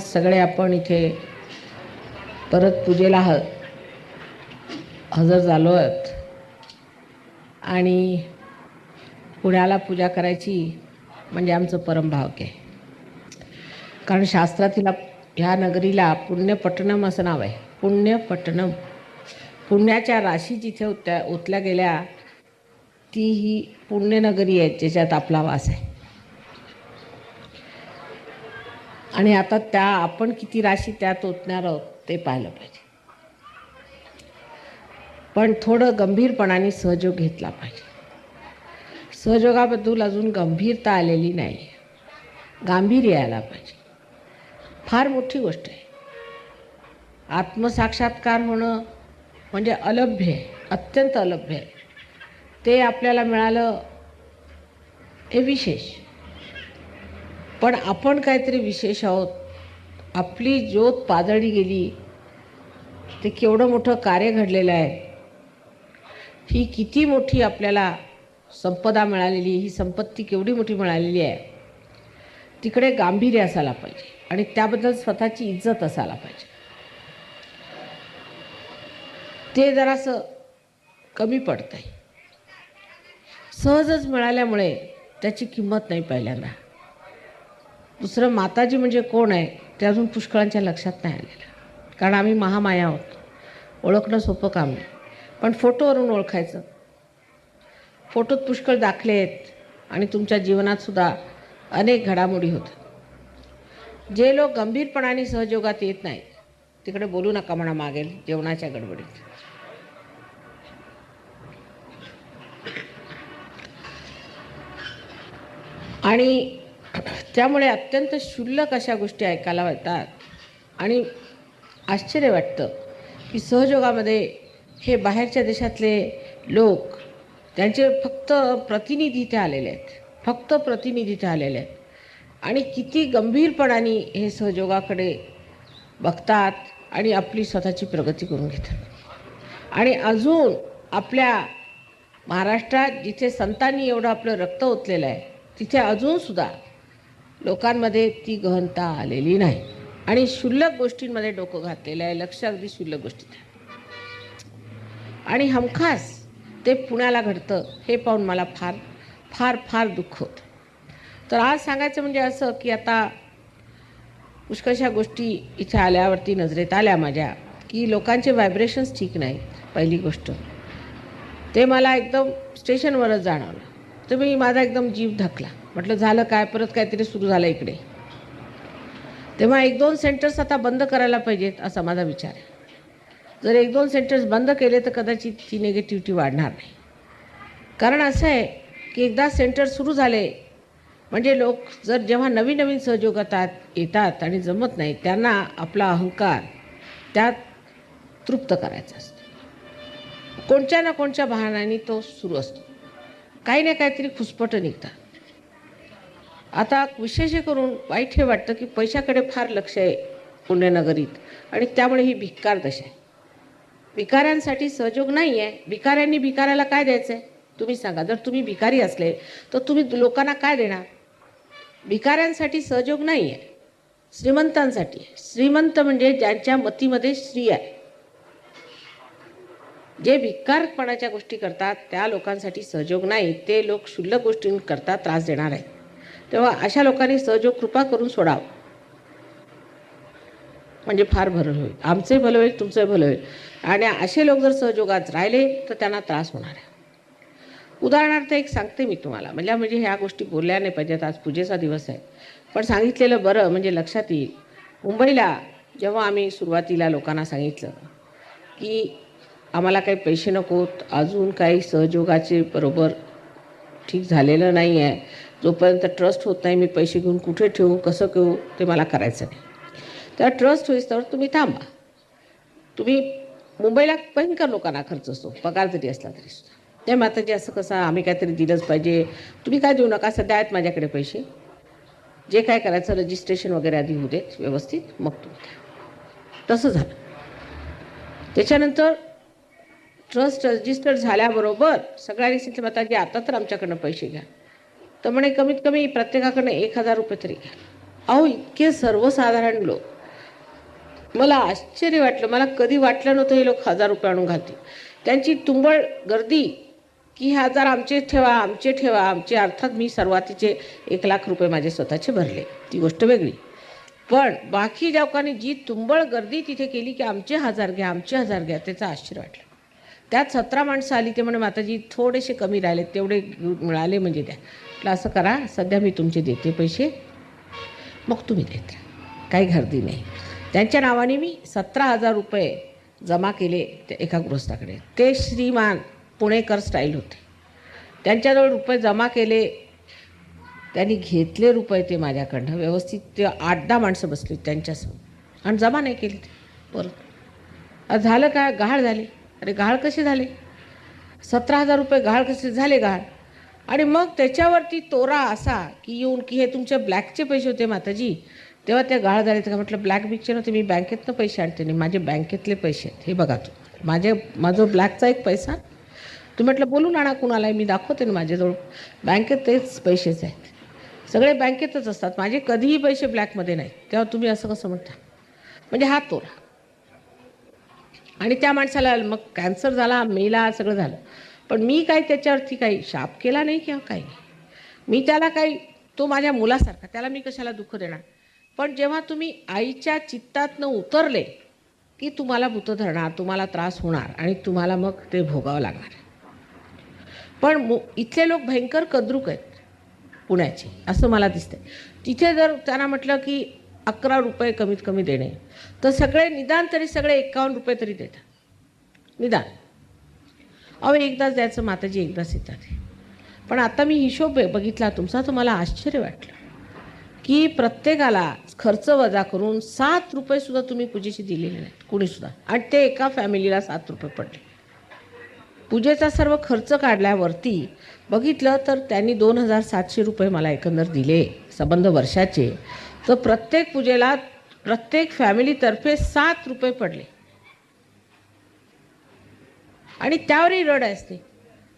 आज सगळे आपण इथे परत पूजेला हजर झालो आहोत आणि पुण्याला पूजा करायची म्हणजे आमचं परमभाग्य आहे. कारण शास्त्रातील ह्या नगरीला पुण्यपट्टणम असं नाव आहे. पुण्यपट्टणम, पुण्याच्या राशी जिथे ओतल्या गेल्या ती ही पुण्यनगरी आहे ज्याच्यात आपला वास आहे. आणि आता त्या आपण किती राशी त्यात ओतणार आहोत ते पाहिलं पाहिजे. पण थोडं गंभीरपणाने सहयोग घेतला पाहिजे. सहयोगाबद्दल अजून गंभीरता आलेली नाही, गांभीर्य यायला पाहिजे. फार मोठी गोष्ट आहे. आत्मसाक्षात्कार होणं म्हणजे अलभ्य आहे, अत्यंत अलभ्य आहे. ते आपल्याला मिळालं हे विशेष. पण आपण काहीतरी विशेष आहोत. आपली ज्योत पाजळली गेली, ते केवढं मोठं कार्य घडलेलं आहे. ही किती मोठी आपल्याला संपदा मिळालेली, ही संपत्ती केवढी मोठी मिळालेली आहे. तिकडे गांभीर्य असायला पाहिजे आणि त्याबद्दल स्वतःची इज्जत असायला पाहिजे. ते जरासं कमी पडतं आहे. सहजच मिळाल्यामुळे त्याची किंमत नाही पहिल्यांदा. दुसरं, माताजी म्हणजे कोण आहे ते अजून पुष्कळांच्या लक्षात नाही आलेलं. कारण आम्ही महामाया आहोत. ओळखणं सोपं काम नाही, पण फोटोवरून ओळखायचं. फोटोत पुष्कळ दाखले आहेत आणि तुमच्या जीवनात सुद्धा अनेक घडामोडी होतात. जे लोक गंभीरपणाने सहयोगात येत नाहीत तिकडे बोलू नका म्हणा मागेल जेवणाच्या गडबडीत. आणि त्यामुळे अत्यंत क्षुल्लक अशा गोष्टी ऐकायला येतात आणि आश्चर्य वाटतं की सहयोगामध्ये हे बाहेरच्या देशातले लोक, त्यांचे फक्त प्रतिनिधी इथे आलेले आहेत, फक्त प्रतिनिधी इथे आलेले आहेत. आणि किती गंभीरपणाने हे सहयोगाकडे बघतात आणि आपली स्वतःची प्रगती करून घेतात. आणि अजून आपल्या महाराष्ट्रात जिथे संतांनी एवढं आपलं रक्त ओतलेलं आहे तिथे अजूनसुद्धा लोकांमध्ये ती गहनता आलेली नाही आणि क्षुल्लक गोष्टींमध्ये डोकं घातलेलं आहे. लक्ष अगदी क्षुल्लक गोष्टीत आहे. आणि हमखास ते पुण्याला घडतं हे पाहून मला फार फार फार दुःख होतं. तर आज सांगायचं म्हणजे असं की आता पुष्कळशा गोष्टी इथे आल्यावरती नजरेत आल्या माझ्या की लोकांचे व्हायब्रेशन्स ठीक नाहीत. पहिली गोष्ट ते मला एकदम स्टेशनवरच जाणवलं. तर मी माझा एकदम जीव धकला. म्हटलं झालं काय, परत काहीतरी सुरू झालं इकडे. तेव्हा 1-2 सेंटर्स आता बंद करायला पाहिजेत असा माझा विचार आहे. जर 1-2 सेंटर्स बंद केले तर कदाचित ती निगेटिव्हिटी वाढणार नाही. कारण असं आहे की एकदा सेंटर सुरू झाले म्हणजे लोक जर जेव्हा नवीन नवीन सहयोगात येतात आणि जमत नाही त्यांना आपला अहंकार त्यात तृप्त करायचा असतो. कोणत्या ना कोणत्या बहाण्याने तो सुरू असतो. काही ना काहीतरी खुसपटं निघतात. आता विशेष करून वाईट हे वाटतं की पैशाकडे फार लक्ष आहे पुण्यनगरीत आणि त्यामुळे ही भिकार दशा आहे. भिकाऱ्यांसाठी सहयोग नाही आहे. भिकाऱ्यांनी भिकाऱ्याला काय द्यायचं आहे तुम्ही सांगा. जर तुम्ही भिकारी असले तर तुम्ही लोकांना काय देणार. भिकाऱ्यांसाठी सहयोग नाही आहे, श्रीमंतांसाठी आहे. श्रीमंत म्हणजे ज्यांच्या मतीमध्ये श्री आहे. जे भिकारपणाच्या गोष्टी करतात त्या लोकांसाठी सहयोग नाही. ते लोक क्षुल्लक गोष्टींकरता त्रास देणार आहेत. तेव्हा अशा लोकांनी सहयोग कृपा करून सोडावं म्हणजे फार भलं होईल. आमचंही भलं होईल, तुमचंही भलं होईल. आणि असे लोक जर सहयोगात राहिले तर त्यांना त्रास होणार आहे. उदाहरणार्थ एक सांगते मी तुम्हाला. म्हणजे ह्या गोष्टी बोलल्या नाही पाहिजेत. आज पूजेचा दिवस आहे पण सांगितलेलं बरं म्हणजे लक्षात येईल. मुंबईला जेव्हा आम्ही सुरुवातीला लोकांना सांगितलं की आम्हाला काही पैसे नकोत, अजून काही सहयोगाचे बरोबर ठीक झालेलं नाही आहे, जोपर्यंत ट्रस्ट होत नाही मी पैसे घेऊन कुठे ठेवू, कसं घेऊ ते मला करायचं नाही. तर ट्रस्ट होईस्तोवर तुम्ही थांबा. तुम्ही मुंबईला भयंकर लोकांना खर्च असतो पगार जरी असला तरी सुद्धा. त्या माताजी असं कसं आम्ही काहीतरी दिलंच पाहिजे, तुम्ही काय देऊ नका, सध्या आहेत माझ्याकडे पैसे, जे काय करायचं रजिस्ट्रेशन वगैरे आधी होऊ देत व्यवस्थित, मग तुम्ही द्या. तसं झालं. त्याच्यानंतर ट्रस्ट रजिस्टर झाल्याबरोबर सगळ्यांनी सांगितलं माताजी आता तर आमच्याकडनं पैसे घ्या. तर म्हणे कमीत कमी प्रत्येकाकडनं 1000 रुपये तरी घ्या. अहो इतके सर्वसाधारण लोक मला आश्चर्य वाटलं. मला कधी वाटलं नव्हतं हे लोक 1000 रुपये आणून घालतील. त्यांची तुंबळ गर्दी की हे 1000 आमचे ठेवा, आमचे ठेवा, आमचे. अर्थात मी सुरुवातीचे 1,00,000 रुपये माझे स्वतःचे भरले, ती गोष्ट वेगळी. पण बाकी लोकांनी जी तुंबळ गर्दी तिथे केली की आमचे 1000 घ्या, आमचे 1000 घ्या, त्याचं आश्चर्य वाटलं. त्यात 17 माणसं आली. ते म्हणे माताजी थोडेसे कमी राहिले, तेवढे मिळाले म्हणजे द्या. म्हटलं असं करा, सध्या मी तुमचे देते पैसे, मग तुम्ही देत राहा, काही गर्दी नाही. त्यांच्या नावाने मी 17,000 रुपये जमा केले त्या एका गृहस्थाकडे. ते श्रीमान पुणेकर स्टाईल होते. त्यांच्याजवळ रुपये जमा केले, त्यांनी घेतले रुपये ते माझ्याकडनं व्यवस्थित. ते 8-10 माणसं बसली त्यांच्यासमोर आणि जमा नाही केली ते परत. झालं काय, गहाळ झाले. अरे गहाळ कसे झाले? 17,000 रुपये गहाळ कसे झाले? गहाळ. आणि मग त्याच्यावरती तोरा असा की येऊन की हे तुमचे ब्लॅकचे पैसे होते माताजी, तेव्हा त्या गहाळ झाले. तर म्हटलं ब्लॅक बिकचे नव्हते, मी बँकेतनं पैसे आणते नाही, माझे बँकेतले पैसे आहेत, हे बघा तू. माझं ब्लॅकचा एक पैसा तुम्ही म्हटलं बोलून आणा कुणाला, मी दाखवते ना माझ्याजवळ बँकेत तेच पैसेच आहेत, सगळे बँकेतच असतात माझे, कधीही पैसे ब्लॅकमध्ये नाहीत. तेव्हा तुम्ही असं कसं म्हणता? म्हणजे हा तोरा. आणि त्या माणसाला मग कॅन्सर झाला, मेला, सगळं झालं. पण मी काही त्याच्यावरती काही शाप केला नाही किंवा काही नाही. मी त्याला काही, तो माझ्या मुलासारखा, त्याला मी कशाला दुःख देणार. पण जेव्हा तुम्ही आईच्या चित्तातनं उतरले की तुम्हाला भूत धरणार, तुम्हाला त्रास होणार आणि तुम्हाला मग ते भोगावं लागणार. पण इथले लोक भयंकर कद्रुक आहेत पुण्याचे, असं मला दिसतंय. तिथे जर त्यांना म्हटलं की 11 रुपये कमीत कमी देणे, तर सगळे निदान तरी सगळे 51 रुपये तरी देतात, निदान. अहो एकदाच द्यायचं माताजी, एकदाच येतात. पण आता मी हिशोब बघितला तुमचा, तर मला आश्चर्य वाटलं की प्रत्येकाला खर्च वजा करून 7 रुपयेसुद्धा तुम्ही पूजेचे दिलेले नाहीत कुणीसुद्धा. आणि ते एका फॅमिलीला 7 रुपये पडले. पूजेचा सर्व खर्च काढल्यावरती बघितलं तर त्यांनी 2,700 रुपये मला एकंदर दिले संबंध वर्षाचे. तर प्रत्येक पूजेला प्रत्येक फॅमिलीतर्फे 7 रुपये पडले. आणि त्यावरही रड असते.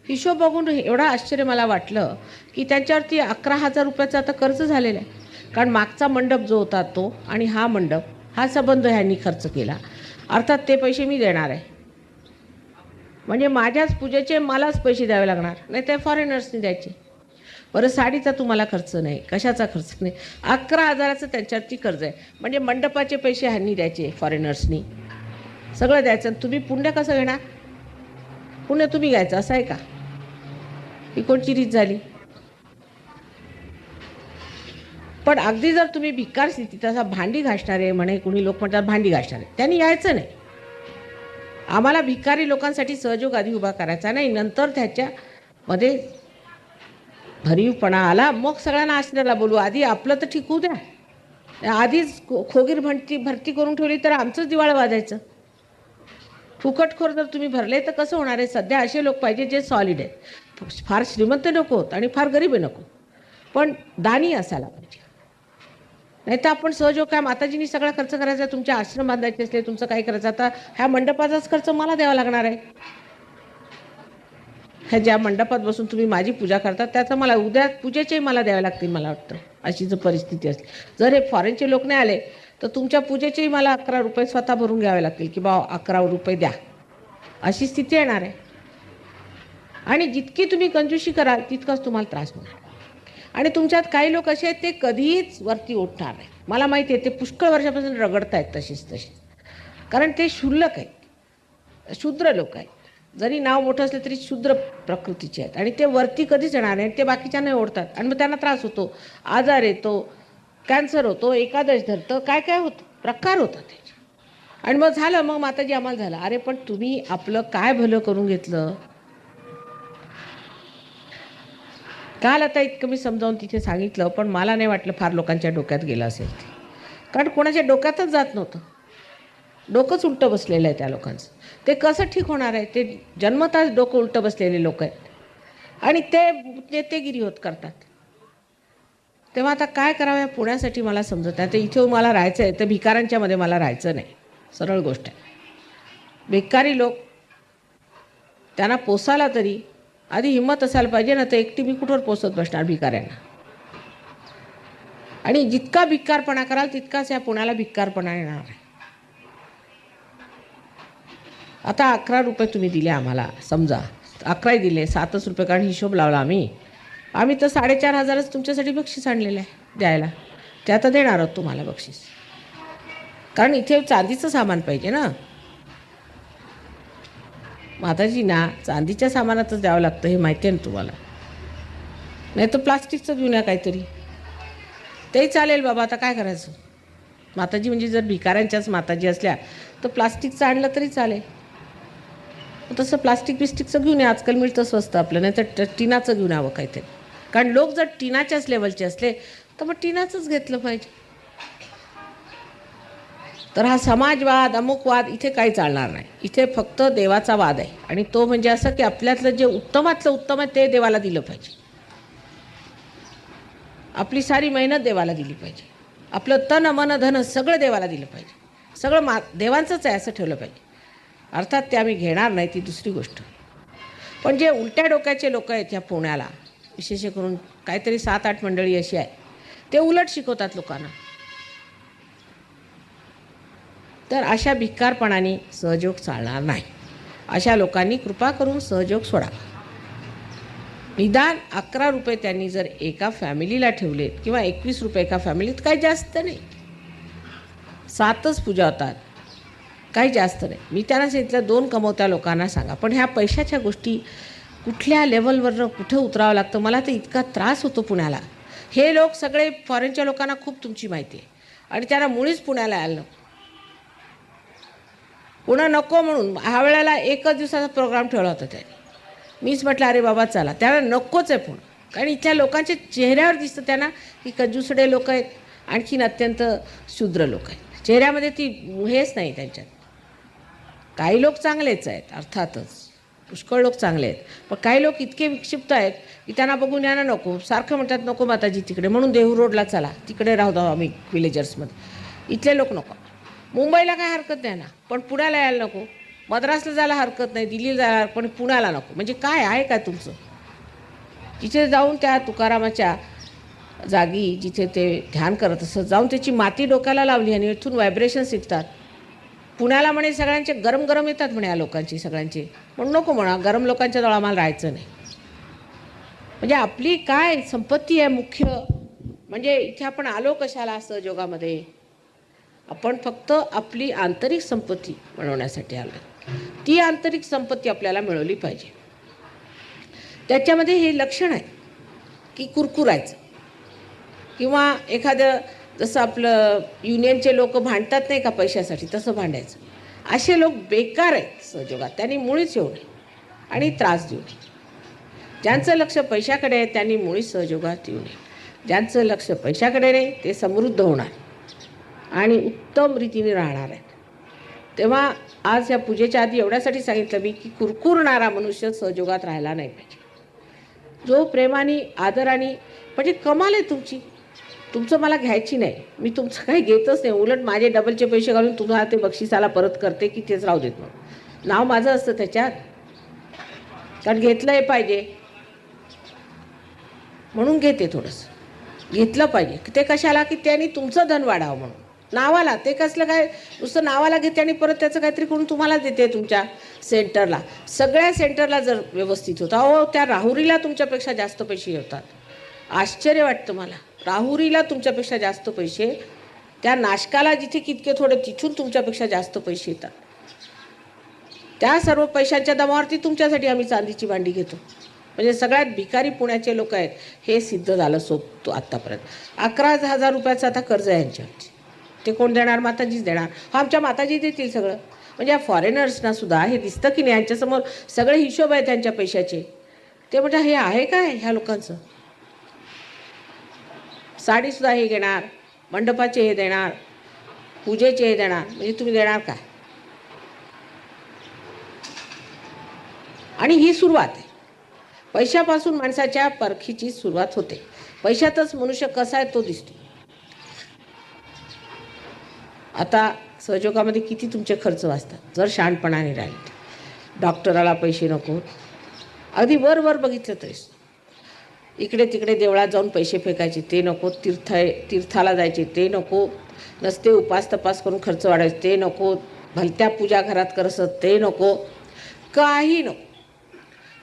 हिशोब बघून एवढा आश्चर्य मला वाटलं की त्यांच्यावरती 11,000 रुपयाचं आता कर्ज झालेलं आहे. कारण मागचा मंडप जो होता तो आणि हा मंडप, हा संबंध ह्यांनी खर्च केला. अर्थात ते पैसे मी देणार आहे, म्हणजे माझ्याच पूजेचे मलाच पैसे द्यावे लागणार, नाही ते फॉरेनर्सनी द्यायचे. बरं साडीचा तुम्हाला खर्च नाही, कशाचा खर्च नाही, 11,000चं त्यांच्यावरती कर्ज आहे. म्हणजे मंडपाचे पैसे ह्यांनी द्यायचे, फॉरेनर्सनी सगळं द्यायचं. तुम्ही पुण्य कसं घेणार? पुण्य तुम्ही घ्यायचं असं आहे का? ही कोणची रीत झाली? पण अगदी जर तुम्ही भिकार स्थिती, तसा भांडी घासणारे म्हणे, कुणी लोक म्हणतात भांडी घासणारे, त्यांनी यायचं नाही. आम्हाला भिकारी लोकांसाठी सहयोग आधी उभा करायचा नाही, नंतर त्याच्यामध्ये भरीवपणा आला मग सगळ्यांना आश्रयाला बोलू. आधी आपलं तर ठीक होऊ द्या. आधीच खोगीर भरती करून ठेवली तर आमचंच दिवाळं वाजायचं. फुकटखोर जर तुम्ही भरले तर कसं होणार आहे? सध्या असे लोक पाहिजे जे सॉलिड आहेत, फार श्रीमंत नकोत आणि फार गरीब नको, पण दानी असायला पाहिजे. नाही तर आपण सहयोग काय माताजींनी सगळा खर्च करायचा, तुमचे आश्रम बांधायचे असले, तुमचं काय करायचं, आता ह्या मंडपाचाच खर्च मला द्यावा लागणार आहे. ह्या ज्या मंडपात बसून तुम्ही माझी पूजा करता त्याचं मला उद्या पूजेचेही मला द्यावे लागतील मला वाटतं, अशी जर परिस्थिती असली. जर हे फॉरेनचे लोक नाही आले तर तुमच्या पूजेचेही मला 11 रुपये स्वतः भरून घ्यावे लागतील की बा 11 रुपये द्या, अशी स्थिती येणार आहे. आणि जितकी तुम्ही कंजूशी कराल तितकाच तुम्हाला त्रास होणार. आणि तुमच्यात काही लोक असे आहेत ते कधीच वरती उठणार नाही. मला माहिती आहे ते पुष्कळ वर्षापासून रगडत आहेत तशीच, कारण ते क्षुल्लक आहेत, शूद्र लोक आहेत. जरी नाव मोठं असलं तरी शूद्र प्रकृतीचे आहेत आणि ते वरती कधीच येणार नाही. ते बाकीच्यांना ओढतात आणि मग त्यांना त्रास होतो, आजार येतो, कॅन्सर होतो, एकादश धरतं, काय काय होतं, प्रकार होतात त्याचे. आणि मग झालं, मग माताजी आम्हाला झालं. अरे पण तुम्ही आपलं काय भलं करून घेतलं? काल आता इतकं मी समजावून तिथे सांगितलं, पण मला नाही वाटलं फार लोकांच्या डोक्यात गेलं असेल ते, कारण कोणाच्या डोक्यातच जात नव्हतं. डोकंच उलटं बसलेलं आहे त्या लोकांचं. ते कसं ठीक होणार आहे? ते जन्मताच डोकं उलटं बसलेले लोक आहेत आणि ते नेतेगिरी होत करतात. तेव्हा आता काय करावं या पुण्यासाठी मला समजत नाही. तर इथे मला राहायचं आहे तर भिकाऱ्यांच्यामध्ये मला राहायचं नाही, सरळ गोष्ट आहे. भिकारी लोक त्यांना पोसायला तरी आधी हिंमत असायला पाहिजे ना, तर एकटी मी कुठवर पोसत बसणार भिकाऱ्यांना? आणि जितका भिकारपणा कराल तितकाच या पुण्याला भिकारपणा येणार आहे. आता 11 रुपये तुम्ही दिले आम्हाला, समजा 11 दिले, 7च रुपये, कारण हिशोब लावला आम्ही तर 4,500च तुमच्यासाठी बक्षीस आणलेलं आहे द्यायला. ते आता देणार आहोत तुम्हाला बक्षीस, कारण इथे चांदीचं सामान पाहिजे ना माताजींना. चांदीच्या सामानातच द्यावं लागतं, हे माहिती आहे ना तुम्हाला. नाही तर प्लास्टिकचं घेऊन या काहीतरी, तेही चालेल बाबा. आता काय करायचं, माताजी म्हणजे जर भिकाऱ्यांच्याच माताजी असल्या तर प्लास्टिकचं आणलं तरी चालेल. तसं प्लास्टिकचं घेऊन या, आजकाल मिळतं स्वस्त आपलं. नाही तर टिनाचं घेऊन यावं काहीतरी, कारण लोक जर टिनाच्याच लेवलचे असले तर मग टिनाचंच घेतलं पाहिजे. तर हा समाजवाद, अमुकवाद इथे काही चालणार नाही. इथे फक्त देवाचा वाद आहे, आणि तो म्हणजे असं की आपल्यातलं जे उत्तमातलं उत्तम आहे ते देवाला दिलं पाहिजे. आपली सारी मेहनत देवाला दिली पाहिजे, आपलं तन मन धन सगळं देवाला दिलं पाहिजे. सगळं देवांचंच आहे असं ठेवलं पाहिजे. अर्थात ते आम्ही घेणार नाही, ती दुसरी गोष्ट. पण जे उलट्या डोक्याचे लोक आहेत ह्या पुण्याला, विशेष करून काहीतरी 7-8 मंडळी अशी आहे, ते उलट शिकवतात लोकांना. तर अशा भिकारपणाने सहयोग चालणार नाही. अशा लोकांनी कृपा करून सहयोग सोडावा. निदान 11 रुपये त्यांनी जर एका फॅमिलीला ठेवलेत, किंवा 21 रुपये एका फॅमिलीत, काही जास्त नाही. 7च पूजा होतात, काही जास्त नाही. मी त्यांना सांगितलं 2 कमवत्या लोकांना सांगा. पण ह्या पैशाच्या गोष्टी कुठल्या लेवलवरनं कुठं उतरावं लागतं, मला तर इतका त्रास होतो पुण्याला. हे लोक सगळे फॉरेनच्या लोकांना खूप तुमची माहिती आहे, आणि त्यांना मुळीच पुण्याला यायला नको. पुन्हा नको म्हणून ह्या वेळेला 1च दिवसाचा प्रोग्राम ठेवला होता त्यांनी. मीच म्हटलं अरे बाबा चला, त्याला नकोच आहे पुणे. कारण इथल्या लोकांच्या चेहऱ्यावर दिसतं त्यांना की कंजूसडे लोक आहेत, आणखीन अत्यंत शूद्र लोक आहेत. चेहऱ्यामध्ये ती हेच नाही त्यांच्यात. काही लोक चांगलेच आहेत अर्थातच, पुष्कळ लोक चांगले आहेत, पण काही लोक इतके विक्षिप्त आहेत की त्यांना बघून यायला नको. सारखं म्हणतात नको माताजी तिकडे, म्हणून देहू रोडला चला, तिकडे राहू द्या आम्ही विलेजर्समध्ये. इथले लोक नको. मुंबईला काय हरकत नाही ना, पण पुण्याला यायला नको. मद्रासला जायला हरकत नाही, दिल्लीला जायला, पण पुण्याला नको. म्हणजे काय आहे का तुमचं? तिथे जाऊन त्या तुकारामाच्या जागी जिथे ते ध्यान करत असत जाऊन त्याची माती डोक्याला लावली, आणि इथून व्हायब्रेशन्स निघतात. पुण्याला म्हणे सगळ्यांचे गरम गरम येतात म्हणे या लोकांची सगळ्यांचे, पण नको म्हणा, गरम लोकांच्या जवळ आम्हाला राहायचं नाही. म्हणजे आपली काय संपत्ती आहे मुख्य, म्हणजे इथे आपण आलो कशाला सहयोगामध्ये? आपण फक्त आपली आंतरिक संपत्ती बनवण्यासाठी आलो. ती आंतरिक संपत्ती आपल्याला मिळवली पाहिजे. त्याच्यामध्ये हे लक्षण आहे की कुरकुरायचं, किंवा एखादं जसं आपलं युनियनचे लोक भांडतात नाही का पैशासाठी, तसं भांडायचं. असे लोक बेकार आहेत सहयोगात, त्यांनी मुळीच येऊ नये आणि त्रास देऊ नये. ज्यांचं लक्ष पैशाकडे आहे त्यांनी मुळीच सहयोगात येऊ नये. ज्यांचं लक्ष पैशाकडे नाही ते समृद्ध होणार आणि उत्तम रीतीने राहणार आहेत. तेव्हा आज या पूजेच्या आधी एवढ्यासाठी सांगितलं मी की कुरकुरणारा मनुष्य सहयोगात राहायला नाही पाहिजे. जो प्रेमाने आदराने, म्हणजे कमाल आहे तुमची, तुमचं मला घ्यायची नाही, मी तुमचं काही घेतच नाही, उलट माझे डबलचे पैसे घालून तुम्हाला ते बक्षिसाला परत करते की तेच राहू देत म्हणून. नाव माझं असतं त्याच्यात, कारण घेतलं हे पाहिजे म्हणून घेते. थोडंसं घेतलं पाहिजे. ते कशाला? की त्यांनी तुमचं धन वाढावं म्हणून. नावाला ते कसलं काय, नुसतं नावाला घेते आणि परत त्याचं काहीतरी करून तुम्हाला देते तुमच्या सेंटरला. सगळ्या सेंटरला जर व्यवस्थित होतं, अहो त्या राहुरीला तुमच्यापेक्षा जास्त पैसे होतात. आश्चर्य वाटतं मला. राहुरीला तुमच्यापेक्षा जास्त पैसे, त्या नाशकाला जिथे कितके थोडे तिथून तुमच्यापेक्षा जास्त पैसे येतात. त्या सर्व पैशांच्या दमावरती तुमच्यासाठी आम्ही चांदीची भांडी घेतो. म्हणजे सगळ्यात भिकारी पुण्याचे लोक आहेत हे सिद्ध झालं सोपतो आत्तापर्यंत. 11,000 रुपयाचं आता कर्ज आहे यांच्यावरती. ते कोण देणार? माताजीच देणार. हा आमच्या माताजी देतील सगळं. म्हणजे या फॉरेनर्सना सुद्धा हे दिसतं की नाही, यांच्यासमोर सगळे हिशोब आहे त्यांच्या पैशाचे. ते म्हणजे हे आहे काय ह्या लोकांचं? साडीसुद्धा हे घेणार, मंडपाचे हे देणार, पूजेचे हे देणार, म्हणजे तुम्ही देणार काय? आणि ही सुरुवात आहे. पैशापासून माणसाच्या परखीची सुरुवात होते. पैशातच मनुष्य कसा आहे तो दिसतो. आता सहयोगामध्ये किती तुमचे खर्च वाचतात जर शहाणपणाने राहिले. डॉक्टराला पैसे नको, अगदी वर बघितलं तरी. इकडे तिकडे देवळात जाऊन पैसे फेकायचे ते नको, तीर्थाला जायचे ते नको, नसते उपास तपास करून खर्च वाढायचे ते नको, भलत्या पूजा घरात करसत ते नको, काही नको.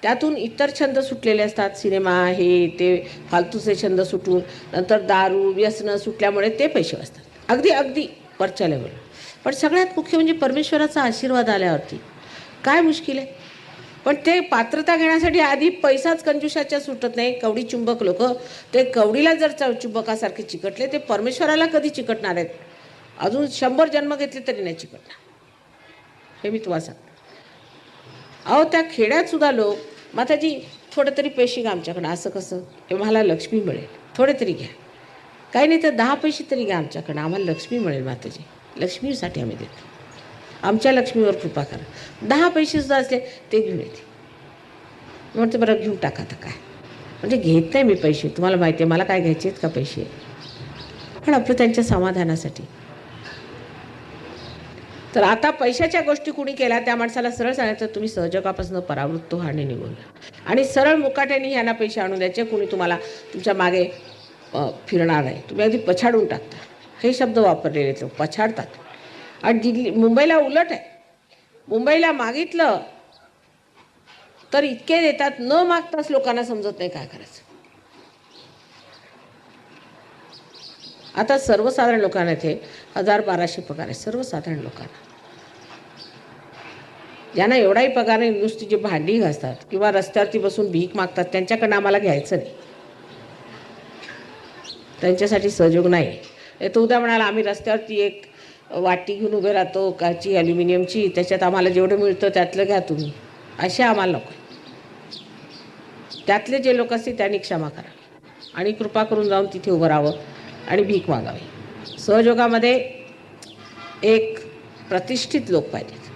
त्यातून इतर छंद सुटलेले असतात, सिनेमा हे ते फालतूचे छंद सुटून नंतर दारू व्यसनं सुटल्यामुळे ते पैसे वाचतात, अगदी अगदी वरच्या लेवलला. पण सगळ्यात मुख्य म्हणजे परमेश्वराचा आशीर्वाद आल्यावरती काय मुश्किल आहे. पण ते पात्रता घेण्यासाठी आधी पैसाच कंजूसाच्या सुटत नाही. कवडी चुंबक लोक, ते कवडीला जर चुंबकासारखे चिकटले, ते परमेश्वराला कधी चिकटणार आहेत. अजून 100 जन्म घेतले तरी नाही चिकटणार, हे मी तुम्हाला सांगतो. अहो त्या खेड्यात सुद्धा लोक, माताजी थोडं तरी पैसे घ्या आमच्याकडं. असं कसं? हे मला लक्ष्मी मिळेल, थोडे तरी घ्या. काही नाही तर 10 पैसे तरी घ्या आमच्याकडं, आम्हाला लक्ष्मी मिळेल. माताजी लक्ष्मीसाठी आम्ही देतो, आमच्या लक्ष्मीवर कृपा करा. 10 पैसेसुद्धा असले ते घेऊन येते. म्हणते बरं घेऊन टाका. आता काय म्हणजे घेत नाही मी पैसे, तुम्हाला माहिती आहे मला काय घ्यायचे आहेत का पैसे, पण आपलं त्यांच्या समाधानासाठी. तर आता पैशाच्या गोष्टी कुणी केल्या त्या माणसाला सरळ सांगायचं, तुम्ही सहजोगापासून परावृत्त व्हा आणि निघून जा. आणि सरळ मुकाट्याने ह्यांना पैसे आणून द्यायचे. कुणी तुम्हाला तुमच्या मागे फिरणार नाही, तुम्ही अगदी पछाडून टाकता. हे शब्द वापरलेले लोक पछाडतात. आणि मुंबईला उलट आहे. मुंबईला मागितलं तर इतके देतात, न मागताच लोकांना समजत नाही काय करायचं. आता सर्वसाधारण लोकांना इथे 1000-1200 पगार आहे. सर्वसाधारण लोकांना, ज्यांना एवढाही पगार नाही, नुसती जी भांडी घासतात किंवा रस्त्यावरती बसून भीक मागतात, त्यांच्याकडनं आम्हाला घ्यायचं नाही. त्यांच्यासाठी सहयोग नाही. तो उद्या म्हणाला आम्ही रस्त्यावरती एक वाटी घेऊन उभे राहतो काची ॲल्युमिनियमची, त्याच्यात आम्हाला जेवढं मिळतं त्यातलं घ्या तुम्ही, असे आम्हाला नको. त्यातले जे लोक असतील त्यांनी क्षमा करा आणि कृपा करून जाऊन तिथे उभं राहावं आणि भीक मागावी. सहयोगामध्ये एक प्रतिष्ठित लोक पाहिजेत.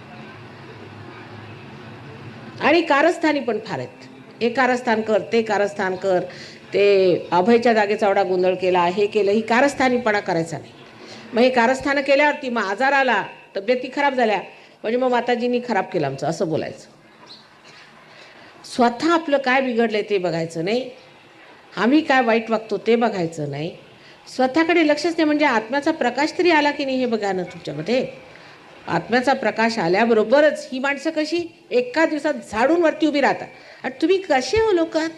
आणि कारस्थानी पण फार आहेत. हे कारस्थान कर, ते कारस्थान कर, ते अभयच्या जागेचा एवढा गोंधळ केला, हे केलं, ही कारस्थानीपणा करायचा नाही. मग हे कारस्थानं केल्यावरती मग आजार आला, तब्येती खराब झाल्या, म्हणजे मग माताजींनी खराब केलं आमचं, असं बोलायचं. स्वतः आपलं काय बिघडलं ते बघायचं नाही, आम्ही काय वाईट वागतो ते बघायचं नाही, स्वतःकडे लक्षच नाही. म्हणजे आत्म्याचा प्रकाश तरी आला की नाही हे बघा ना तुमच्यामध्ये. आत्म्याचा प्रकाश आल्याबरोबरच ही माणसं कशी एका दिवसात झाडून वरती उभी राहतात. आणि तुम्ही कसे हो लोकात?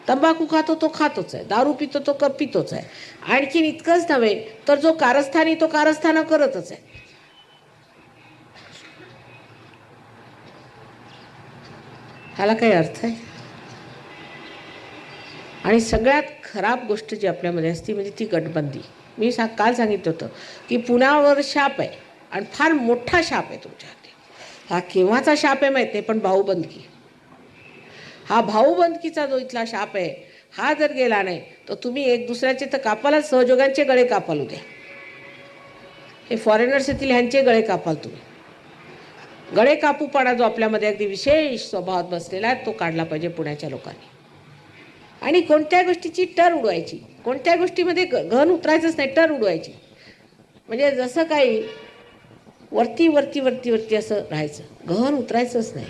तंबाखू खातो तो खातोच आहे, दारू पितो तो पितोच आहे. आणखीन इतकंच नव्हे तर जो कारस्थानी तो कारस्थानं करतच आहे. ह्याला काही अर्थ आहे? आणि सगळ्यात खराब गोष्ट जी आपल्यामध्ये असते म्हणजे ती गटबंदी. मी काल सांगितलं होतं की पुण्यावर शाप आहे आणि फार मोठा शाप आहे तुमच्या हाती. हा केव्हाचा शाप आहे माहीत नाही, पण भाऊबंदकी, हा भाऊबंदकीचा जो इथला शाप आहे, हा जर गेला नाही तर तुम्ही एक दुसऱ्याचे तर कापाला, सहयोगांचे गळे कापाल उद्या. हे फॉरेनर्स येथील ह्यांचे गळे कापाल तुम्ही. गळे कापूपणा जो आपल्यामध्ये अगदी विशेष स्वभावात बसलेला आहे तो काढला पाहिजे पुण्याच्या लोकांनी. आणि कोणत्या गोष्टीची टर उडवायची, कोणत्या गोष्टीमध्ये घन उतरायचंच नाही, टर उडवायची. म्हणजे जसं काही वरती वरती वरती वरती असं राहायचं, घन उतरायचंच नाही,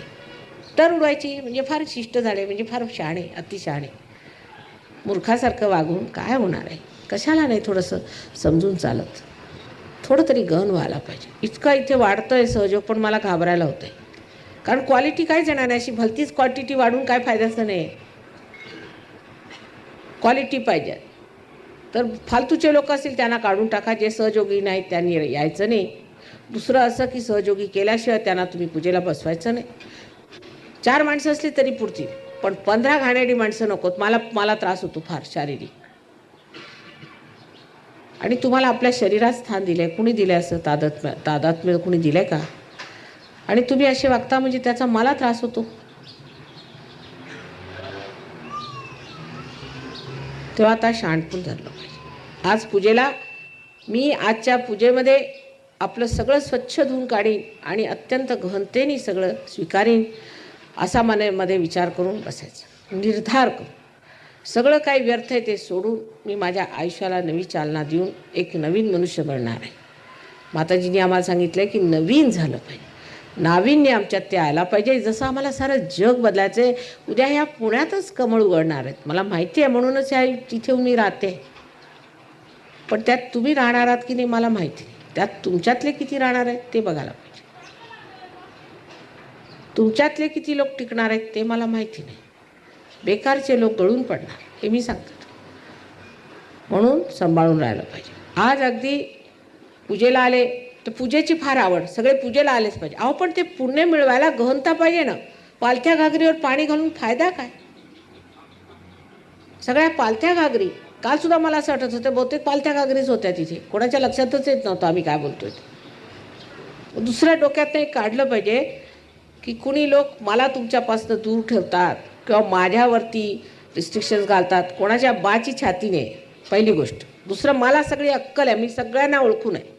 टर उडवायची. म्हणजे फार शिष्ट झाले, म्हणजे फार शहाणे, अतिशहाणे. मूर्खासारखं वागून काय होणार आहे? कशाला नाही थोडंसं समजून चालत, थोडं तरी गहन व्हायला पाहिजे. इतकं इथे वाढतं आहे सहयोग, पण मला घाबरायला होतं आहे. कारण क्वालिटी काहीच येणार नाही. अशी भलतीच क्वांटिटी वाढून काय फायद्याचं नाही. क्वालिटी पाहिजे. तर फालतूचे लोक असतील त्यांना काढून टाका, जे सहयोगी नाहीत त्यांनी यायचं नाही. दुसरं असं की सहयोगी केल्याशिवाय त्यांना तुम्ही पूजेला बसवायचं नाही. 4 माणसं असली तरी पुरतील, पण 15 घाणेरडी माणसं नकोत. मला त्रास होतो फार शारीरिक. आणि तुम्हाला आपल्या शरीरात स्थान दिलं आहे, कुणी दिलं आहे? असं तादात्म्य कुणी दिलं आहे का? आणि तुम्ही असे वागता म्हणजे त्याचा मला त्रास होतो. तेव्हा आता शहाणपण धरलं पाहिजे. आज पूजेला मी आजच्या पूजेमध्ये आपलं सगळं स्वच्छ धुवून काढीन आणि अत्यंत गहनतेने सगळं स्वीकारीन असा मनामध्ये विचार करून बसायचं, निर्धार करून. सगळं काही व्यर्थ आहे ते सोडून मी माझ्या आयुष्याला नवी चालना देऊन एक नवीन मनुष्य बनणार आहे. माताजींनी आम्हाला सांगितलं आहे की नवीन झालं पाहिजे, नाविन्य आमच्यात ते आयला पाहिजे. जसं आम्हाला सारं जग बदलायचं आहे. उद्या ह्या पुण्यातच कमळ उघडणार आहेत, मला माहिती आहे, म्हणूनच ह्या तिथे मी राहते. पण त्यात तुम्ही राहणार आहात की नाही मला माहिती नाही. त्यात तुमच्यातले किती राहणार आहेत ते बघायला पाहिजे. तुमच्यातले किती लोक टिकणार आहेत ते मला माहिती नाही. बेकारचे लोक गळून पडणार हे मी सांगतो. म्हणून सांभाळून राहायला पाहिजे. आज अगदी पूजेला आले तर पूजेची फार आवड, सगळे पूजेला आलेच पाहिजे. अहो पण ते पुण्य मिळवायला गहनता पाहिजे ना. पालथ्या घागरीवर पाणी घालून फायदा काय? सगळ्या पालथ्या घागरी, कालसुद्धा मला असं वाटत होतं बहुतेक पालथ्या घागरीच होत्या तिथे, कोणाच्या लक्षातच येत नव्हतं आम्ही काय बोलतोय ते. दुसऱ्या डोक्यात नाही काढलं पाहिजे की कुणी लोक मला तुमच्यापासून दूर ठेवतात किंवा माझ्यावरती रिस्ट्रिक्शन्स घालतात. कोणाच्या बाची छाती नाही पहिली गोष्ट. दुसरं, मला सगळी अक्कल आहे, मी सगळ्यांना ओळखून आहे.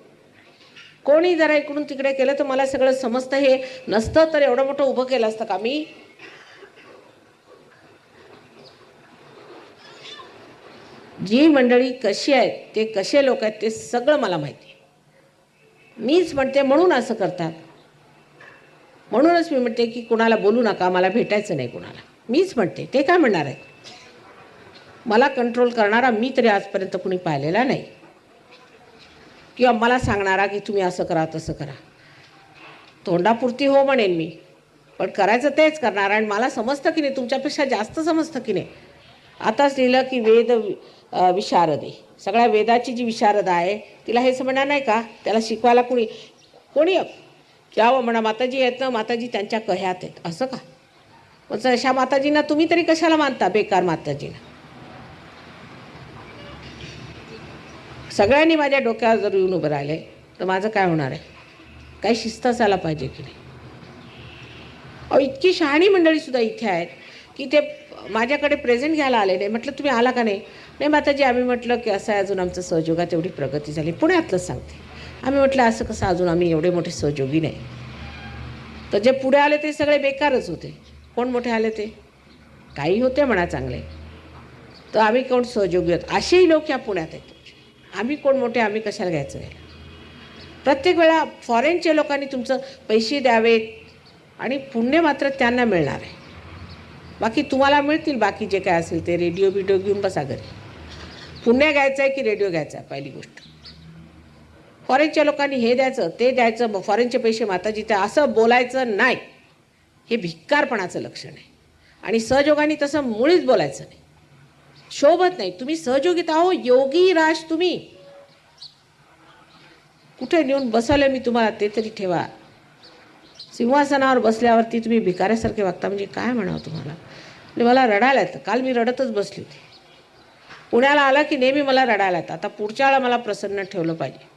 कोणी जरा इकडून तिकडे केलं तर मला सगळं समजतं. हे नसतं तर एवढं मोठं उभं केलं असतं का मी? जी मंडळी कशी आहेत, ते कसे लोक आहेत ते सगळं मला माहिती आहे. मीच म्हणते म्हणून असं करतात. म्हणूनच मी म्हणते की कुणाला बोलू नका, मला भेटायचं नाही कुणाला. मीच म्हणते, ते काय म्हणणार आहे? मला कंट्रोल करणारा मी तरी आजपर्यंत कुणी पाहिलेला नाही, किंवा मला सांगणारा की तुम्ही असं करा तसं करा. तोंडापुरती हो म्हणेन मी, पण करायचं तेच करणार. आणि मला समजतं की नाही, तुमच्यापेक्षा जास्त समजतं की नाही. आताच लिहिलं की वेद विशारद आहे. सगळ्या वेदाची जी विशारद आहे तिला हे समजणार नाही का? त्याला शिकवायला कोणी यावं म्हणा. माताजी आहेत ना, माताजी त्यांच्या कह्यात आहेत असं का? मग अशा माताजींना तुम्ही तरी कशाला मानता? बेकार माताजींना. सगळ्यांनी माझ्या डोक्यावर जर येऊन उभं राहिले तर माझं काय होणार आहे? काही शिस्त असायला पाहिजे की नाही? अहो, इतकी शहाणी मंडळीसुद्धा इथे आहेत की ते माझ्याकडे प्रेझेंट घ्यायला आले नाही. म्हटलं तुम्ही आला का नाही? नाही माताजी, आम्ही म्हटलं की असं आहे, अजून आमचं सहयोगात एवढी प्रगती झाली. पुण्यातलंच सांगते. आम्ही म्हटलं असं कसं, अजून आम्ही एवढे मोठे सहयोगी नाही. तर जे पुढे आले ते सगळे बेकारच होते. कोण मोठे आले ते? काही होते म्हणा चांगले. तर आम्ही कोण सहयोगी होत? असेही लोक या पुण्यात आहेत. आम्ही कोण मोठे, आम्ही कशाला घ्यायचं आहे? प्रत्येक वेळा फॉरेनच्या लोकांनी तुमचं पैसे द्यावेत आणि पुण्य मात्र त्यांना मिळणार आहे. बाकी तुम्हाला मिळतील, बाकी जे काय असेल ते. रेडिओ बिडिओ घेऊन बसा घरी. पुण्य घ्यायचं आहे की रेडिओ घ्यायचा आहे पहिली गोष्ट. फॉरेनच्या लोकांनी हे द्यायचं ते द्यायचं, मग फॉरेनचे पैसे माताजी त्या, असं बोलायचं नाही. हे भिक्कारपणाचं लक्षण आहे. आणि सहयोगाने तसं मुळीच बोलायचं नाही, शोभत नाही. तुम्ही सहयोगीत आहो, योगी राज तुम्ही. कुठे नेऊन बसवलं मी तुम्हाला ते तरी ठेवा. सिंहासनावर बसल्यावरती तुम्ही भिकाऱ्यासारखे वागता म्हणजे काय म्हणावं तुम्हाला? म्हणजे मला रडायला येतं. काल मी रडतच बसली होती. पुण्याला आला की नेहमी मला रडायला येतं. आता पुढच्या वेळा मला प्रसन्न ठेवलं पाहिजे.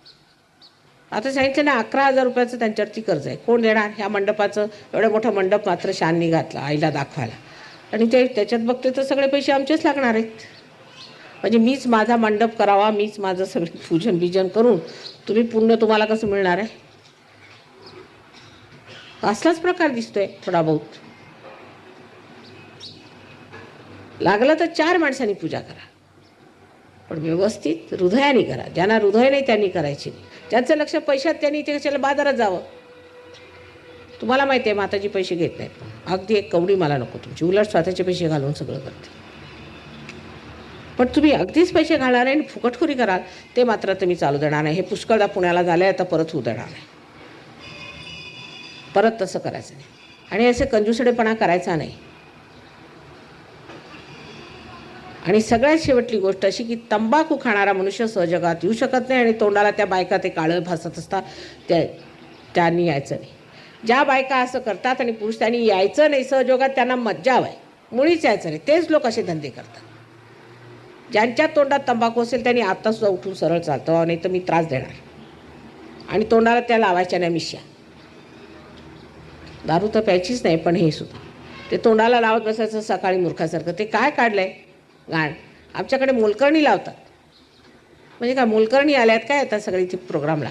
आता सांगितलं ना, 11,000 रुपयाचं त्यांच्यावरती कर्ज आहे. कोण देणार? ह्या मंडपाचं एवढं मोठं मंडप मात्र शाननी घातला आईला दाखवायला, आणि ते त्याच्यात बघते तर सगळे पैसे आमचेच लागणार आहेत. म्हणजे मीच माझा मंडप करावा, मीच माझं सगळं पूजन बिजन करून तुम्ही पुण्य तुम्हाला कसं मिळणार आहे? असलाच प्रकार दिसतोय थोडा बहुत. लागलं तर 4 माणसांनी पूजा करा, पण व्यवस्थित हृदयाने करा. ज्यांना हृदय नाही त्यांनी करायची नाही. ज्यांचं लक्ष पैशात त्यांनी ते कशाला बाजारात जावं. तुम्हाला माहिती आहे माताजी पैसे घेत नाहीत. अगदी एक कवडी मला नको तुमची, उलट स्वतःचे पैसे घालून सगळं करते. पण तुम्ही अगदीच पैसे घालणार आणि फुकटखोरी कराल ते मात्र तुम्ही चालू देणार नाही. हे पुष्कळदा पुण्याला झालं आहे, आता परत होऊ देणार नाही. परत तसं करायचं नाही. आणि असे कंजूसडेपणा करायचा नाही. आणि सगळ्यात शेवटली गोष्ट अशी की तंबाखू खाणारा मनुष्य सहजगात येऊ शकत नाही. आणि तोंडाला त्या बायका ते काळं भासत असतात त्यांनी यायचं नाही. ज्या बायका असं करतात आणि पुरुष त्यांनी यायचं नाही सहजोगात, त्यांना मज्जा हवी, मुळीच यायचं नाही. तेच लोक असे धंदे करतात. ज्यांच्या तोंडात तंबाखू असेल त्यांनी आत्तासुद्धा उठून सरळ चालतं, नाही तर मी त्रास देणार. आणि तोंडाला त्या लावायच्या नाही मिश्या. दारू तर प्यायचीच नाही, पण हे सुद्धा ते तोंडाला लावत बसायचं सकाळी मूर्खासारखं. ते काय काढलं आहे गाण? आमच्याकडे मोलकर्णी लावतात. म्हणजे काय मोलकर्णी आल्यात काय आता सगळी ती प्रोग्रामला?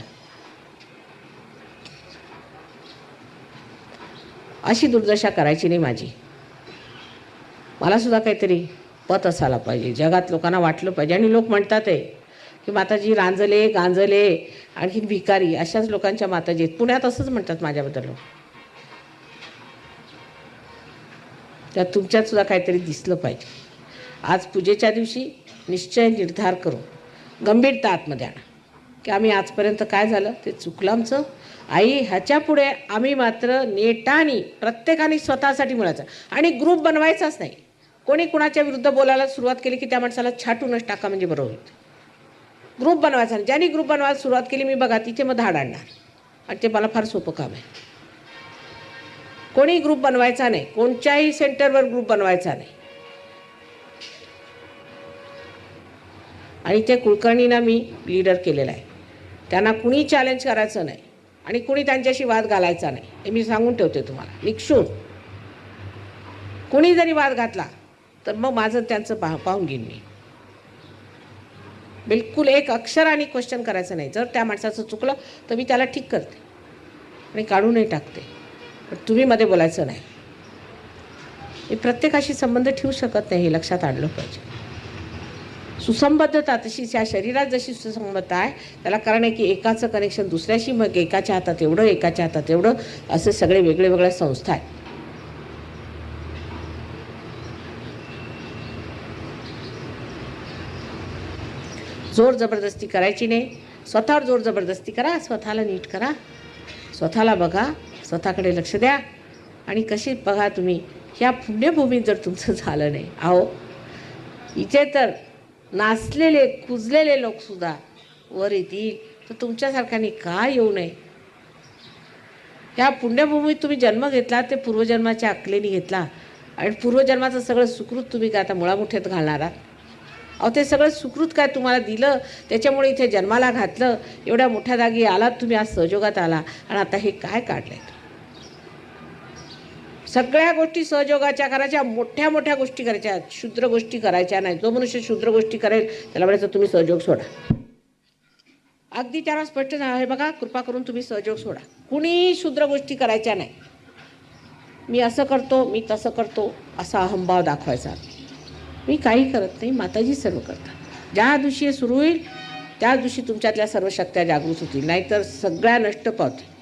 अशी दुर्दशा करायची नाही माझी. मला सुद्धा काहीतरी पत असायला पाहिजे. जगात लोकांना वाटलं पाहिजे. आणि लोक म्हणतात आहे की माताजी रांजले गांजले आणखी भिकारी अशाच लोकांच्या माताजी आहेत. पुण्यात असंच म्हणतात माझ्याबद्दल लोक. त्यात तुमच्यात सुद्धा काहीतरी दिसलं पाहिजे. आज पूजेच्या दिवशी निश्चय निर्धार करून गंभीरता आतमध्ये आणा. की आम्ही आजपर्यंत काय झालं ते चुकलं आमचं. आई ह्याच्या पुढे आम्ही मात्र नेटाने प्रत्येकाने स्वतःसाठी मिळायचं आणि ग्रुप बनवायचाच नाही. कोणी कुणाच्या विरुद्ध बोलायला सुरुवात केली की त्या माणसाला छाटूनच टाका म्हणजे बरोबर होईल. ग्रुप बनवायचा नाही. ज्यांनी ग्रुप बनवायला सुरुवात केली मी बघा तिथे मग धाड आणणार आणि ते मला फार सोपं काम आहे. कोणी ग्रुप बनवायचा नाही, कोणत्याही सेंटरवर ग्रुप बनवायचा नाही. आणि ते कुलकर्णींना मी लीडर केलेलं आहे. त्यांना कुणी चॅलेंज करायचं नाही आणि कुणी त्यांच्याशी वाद घालायचा नाही हे मी सांगून ठेवते तुम्हाला निक्षून. कुणी जरी वाद घातला तर मग माझं त्यांचं पाहून घेईन मी. बिलकुल एक अक्षराने क्वेश्चन करायचं नाही. जर त्या माणसाचं चुकलं तर मी त्याला ठीक करते आणि काढूनही टाकते, पण तुम्ही मध्ये बोलायचं नाही. मी प्रत्येकाशी संबंध ठेवू शकत नाही हे लक्षात आणलं पाहिजे. सुसंबद्धता तशीच या शरीरात जशी सुसंबद्धता आहे त्याला कारण आहे की एकाचं कनेक्शन दुसऱ्याशी, मग एकाच्या हातात एवढं एकाच्या हातात एवढं असे सगळे वेगळे वेगळ्या संस्था आहेत. जोर जबरदस्ती करायची नाही. स्वतःवर जोर जबरदस्ती करा, स्वतःला नीट करा, स्वतःला बघा, स्वतःकडे लक्ष द्या. आणि कशी बघा तुम्ही ह्या पुण्यभूमीत जर तुमचं झालं नाही, अहो इथे तर नाचलेले कुजलेले लोकसुद्धा वर येतील, तर तुमच्यासारख्याने का येऊ नये. ह्या पुण्यभूमीत तुम्ही जन्म घेतला ते पूर्वजन्माच्या अक्कलेने घेतला आणि पूर्वजन्माचं सगळं सुकृत तुम्ही काय आता मुळामुठ्यात घालणार आहात. अहो ते सगळं सुकृत काय तुम्हाला दिलं त्याच्यामुळे इथे जन्माला घातलं, एवढ्या मोठ्या जागी आलात तुम्ही, आज सहयोगात आला आणि आता हे काय काढलंय. सगळ्या गोष्टी सहयोगाच्या करायच्या, मोठ्या मोठ्या गोष्टी करायच्या, क्षुद्र गोष्टी करायच्या नाही. जो मनुष्य क्षुद्र गोष्टी करेल त्याला म्हणायचं तुम्ही सहयोग सोडा. अगदी त्याला स्पष्ट आहे बघा, कृपा करून तुम्ही सहयोग सोडा. कुणी क्षुद्र गोष्टी करायच्या नाही. मी असं करतो, मी तसं करतो असा अहंभाव दाखवायचा. मी काही करत नाही, माताजी सर्व करतात. ज्या दिवशी सुरू होईल त्या दिवशी तुमच्यातल्या सर्व शक्त्या जागृत होतील, नाहीतर सगळ्या नष्ट पावतील.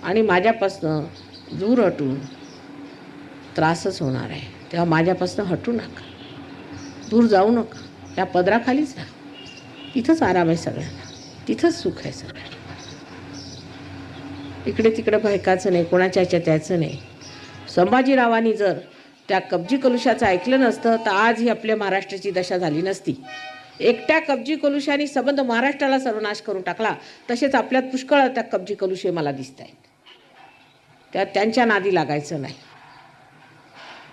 आणि माझ्यापासनं दूर हटून त्रासच होणार आहे. तेव्हा माझ्यापासनं हटू नका, दूर जाऊ नका, त्या पदराखालीच राहा. तिथंच आराम आहे सगळ्यांना, तिथंच सुख आहे सगळ्यांना. इकडे तिकडे भयकाचं नाही, कोणाच्या ह्याच्यात यायचं नाही. संभाजीरावांनी जर त्या कब्जी कलुशाचं ऐकलं नसतं तर आज ही आपल्या महाराष्ट्राची दशा झाली नसती. एकट्या कब्जी कलुशाने संबंध महाराष्ट्राला सर्वनाश करून टाकला. तसेच आपल्यात पुष्कळ त्या कब्जी कलुशे मला दिसत आहेत. त्यांच्या नादी लागायचं नाही.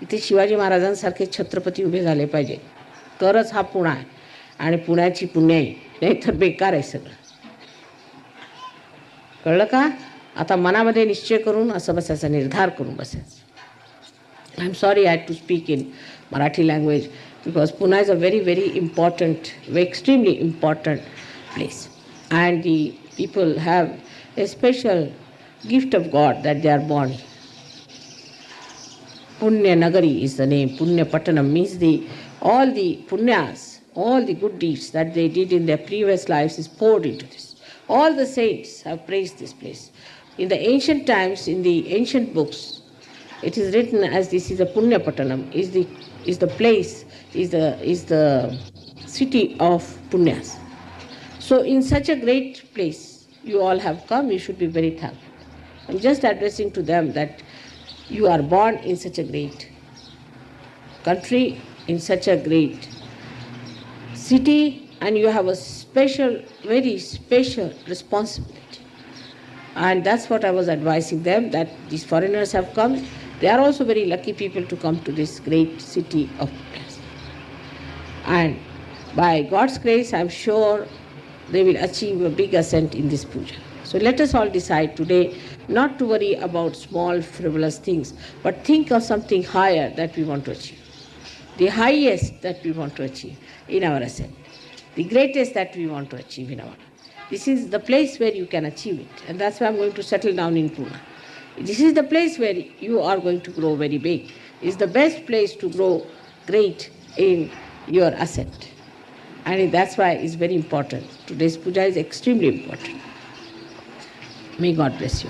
इथे शिवाजी महाराजांसारखे छत्रपती उभे झाले पाहिजे, तरच हा पुणा आहे आणि पुण्याची पुण्याई, नाही तर बेकार आहे सगळं. कळलं का. आता मनामध्ये निश्चय करून असं बसायचा, निर्धार करून बसायचं. I am sorry I had to speak in Marathi language because Pune is a very, very important, extremely important place. And the people have a special gift of God that they are born. Punya Nagari is the name. Punya Patanam means all the punyas, all the good deeds that they did in their previous lives is poured into this. All the saints have praised this place. In the ancient times, in the ancient books, it is written as this is a Punya Patanam, is the place, is the city of Punyas. So in such a great place you all have come, you should be very thankful. I'm just addressing to them that you are born in such a great country, in such a great city, and you have a special, very special responsibility. And that's what I was advising them, that these foreigners have come. They are also very lucky people to come to this great city of Punya. And by God's grace, I'm sure they will achieve a big ascent in this puja. So let us all decide today not to worry about small frivolous things, but think of something higher that we want to achieve. The highest that we want to achieve in our ascent. The greatest that we want to achieve in our. This is the place where you can achieve it. And that's why I'm going to settle down in Pune. This is the place where you are going to grow very big. It's the best place to grow great in your ascent. And that's why it's very important. Today's puja is extremely important. May God bless you.